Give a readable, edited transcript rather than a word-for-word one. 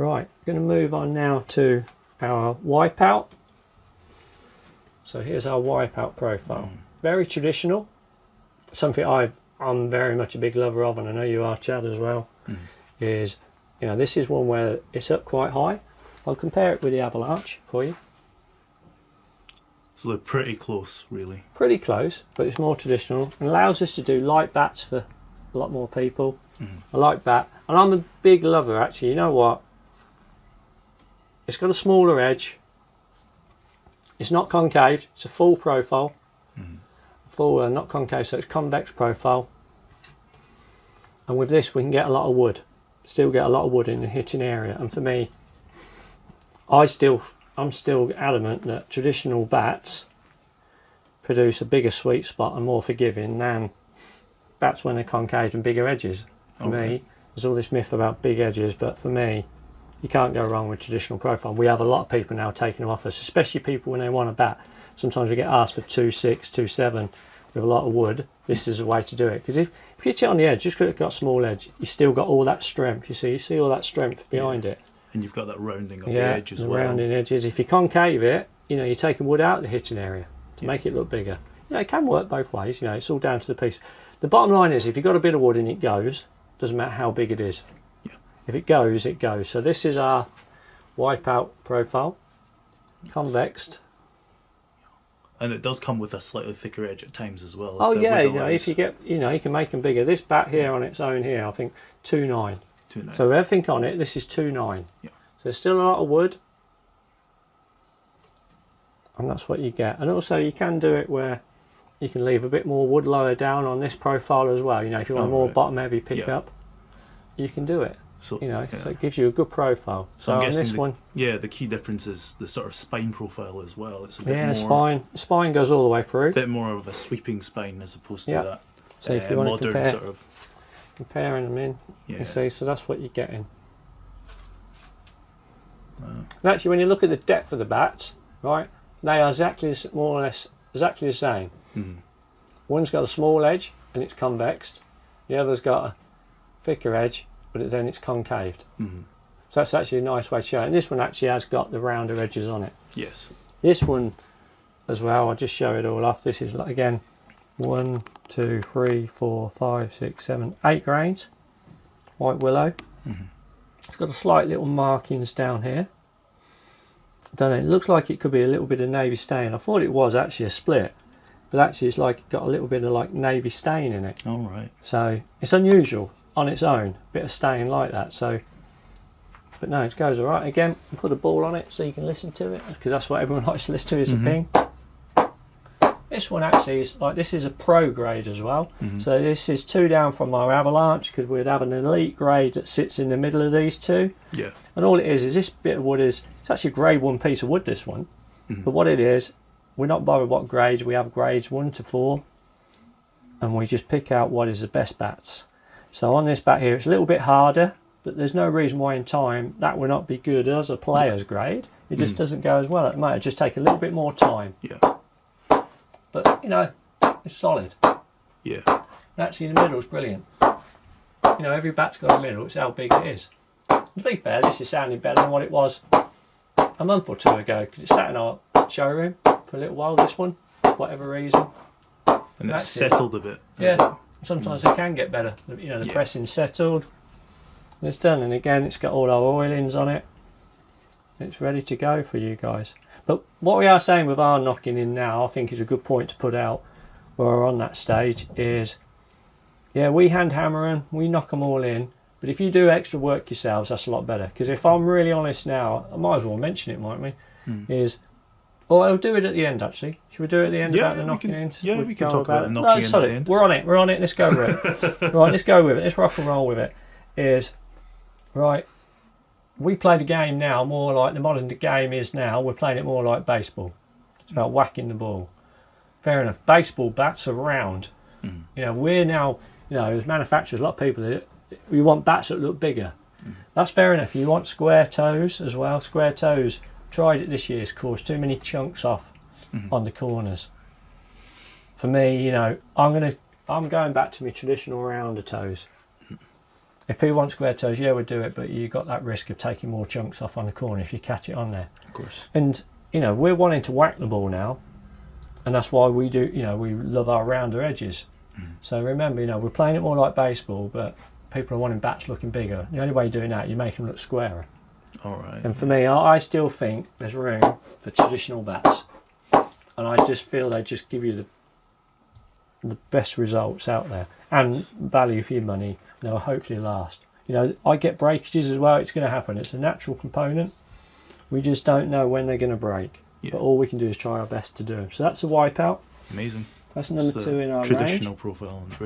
Right, going to move on now to our Wipeout. So here's our Wipeout profile. Very traditional. Something I'm very much a big lover of, and I know you are, Chad, as well. Is, you know, this is one where it's up quite high. I'll compare it with the Avalanche for you. So they're pretty close, really. Pretty close, but it's more traditional and allows us to do light bats for a lot more people. I like that, and I'm a big lover, actually. You know what? It's got a smaller edge. It's not concave. It's a full profile. Full, not concave, so it's convex profile. And with this, we can get a lot of wood. Still get a lot of wood in the hitting area. And for me, I'm still adamant that traditional bats produce a bigger sweet spot and more forgiving than bats when they're concave and bigger edges. For me, there's all this myth about big edges, but for me, you can't go wrong with traditional profile. We have a lot of people now taking them off us, especially people when they want a bat. Sometimes we get asked for 2.6, 2.7 with a lot of wood. This is a way to do it, because if you hit it on the edge, just because it's got a small edge, you still got all that strength. You see all that strength behind it. And you've got that rounding on the edge as well. Yeah, rounding edges. If you concave it, you know, you're taking wood out of the hitting area to make it look bigger. You know, it can work both ways. You know, it's all down to the piece. The bottom line is, if you've got a bit of wood and it goes, doesn't matter how big it is. If it goes, it goes. So this is our Wipeout profile, convexed. And it does come with a slightly thicker edge at times as well. Oh yeah, you know, if you get, you know, you can make them bigger. This bat here on its own here, I think 2.9. 2.9. So everything on it, this is 2.9. Yeah. So there's still a lot of wood, and that's what you get. And also you can do it where you can leave a bit more wood lower down on this profile as well. You know, if you want a more bottom heavy pickup, you can do it. So, you know, so it gives you a good profile. So I'm on guessing this one, the key difference is the sort of spine profile as well. It's a bit more, spine goes all the way through. A bit more of a sweeping spine as opposed to that. So if you want to compare, sort of comparing them in, you see, so that's what you're getting. And actually, when you look at the depth of the bats, right, they are exactly, more or less, exactly the same. One's got a small edge and it's convexed. The other's got a thicker edge, but then it's concaved. So that's actually a nice way to show it. And this one actually has got the rounder edges on it. Yes. This one as well, I'll just show it all off. This is, again, 1, 2, 3, 4, 5, 6, 7, 8 grains. White willow. It's got a slight little markings down here. I don't know, it looks like it could be a little bit of navy stain. I thought it was actually a split, but actually it's like got a little bit of like navy stain in it. All right. So it's unusual on its own, bit of stain like that. So, but no, it goes all right. Again, put a ball on it so you can listen to it, because that's what everyone likes to listen to is a ping. This one actually is like, this is a pro grade as well. So this is 2 down from our Avalanche, because we'd have an elite grade that sits in the middle of these two. Yeah. And all it is this bit of wood is, it's actually a grade 1 piece of wood, this one. But what it is, we're not bothered what grades. We have grades 1 to 4, and we just pick out what is the best bats. So on this bat here, it's a little bit harder, but there's no reason why in time that will not be good as a player's grade. It just doesn't go as well at the moment. It just take a little bit more time. Yeah. But, you know, it's solid. Yeah. And actually the middle's brilliant. You know, every bat's got a middle, it's how big it is. And to be fair, this is sounding better than what it was a month or 2 ago, because it sat in our showroom for a little while, this one, for whatever reason. And it's settled a bit. Yeah. Sometimes it can get better. You know, the pressing's settled. And it's done. And again, it's got all our oilings on it. It's ready to go for you guys. But what we are saying with our knocking in now, I think is a good point to put out where we're on that stage is, yeah, we hand hammer them, we knock them all in. But if you do extra work yourselves, that's a lot better. Because if I'm really honest now, I might as well mention it, mightn't we? Is, or I'll do it at the end, actually. Should we do it at the end about the knocking in? Yeah, we can talk about the knocking in at the end. We're on it, let's go with it. Right, let's go with it, let's rock and roll with it. Is, right, we play the game now more like the modern game is now. We're playing it more like baseball. It's about whacking the ball. Fair enough. Baseball bats are round. You know, we're now, you know, as manufacturers, a lot of people, we want bats that look bigger. That's fair enough. You want square toes as well. Square toes, tried it this year, it's caused too many chunks off on the corners. For me, you know, I'm going back to my traditional rounder toes. If people want square toes, yeah, we'll do it, but you've got that risk of taking more chunks off on the corner if you catch it on there. Of course. And, you know, we're wanting to whack the ball now, and that's why we do, you know, we love our rounder edges. So remember, you know, we're playing it more like baseball, but people are wanting bats looking bigger. The only way you're doing that, you make them look squarer. All right. And for me, I still think there's room for traditional bats, and I just feel they just give you the best results out there and value for your money. They'll hopefully last. You know, I get breakages as well. It's going to happen. It's a natural component. We just don't know when they're going to break. Yeah. But all we can do is try our best to do them. So that's a Wipeout. Amazing. That's number It's 2 in our traditional range. profile.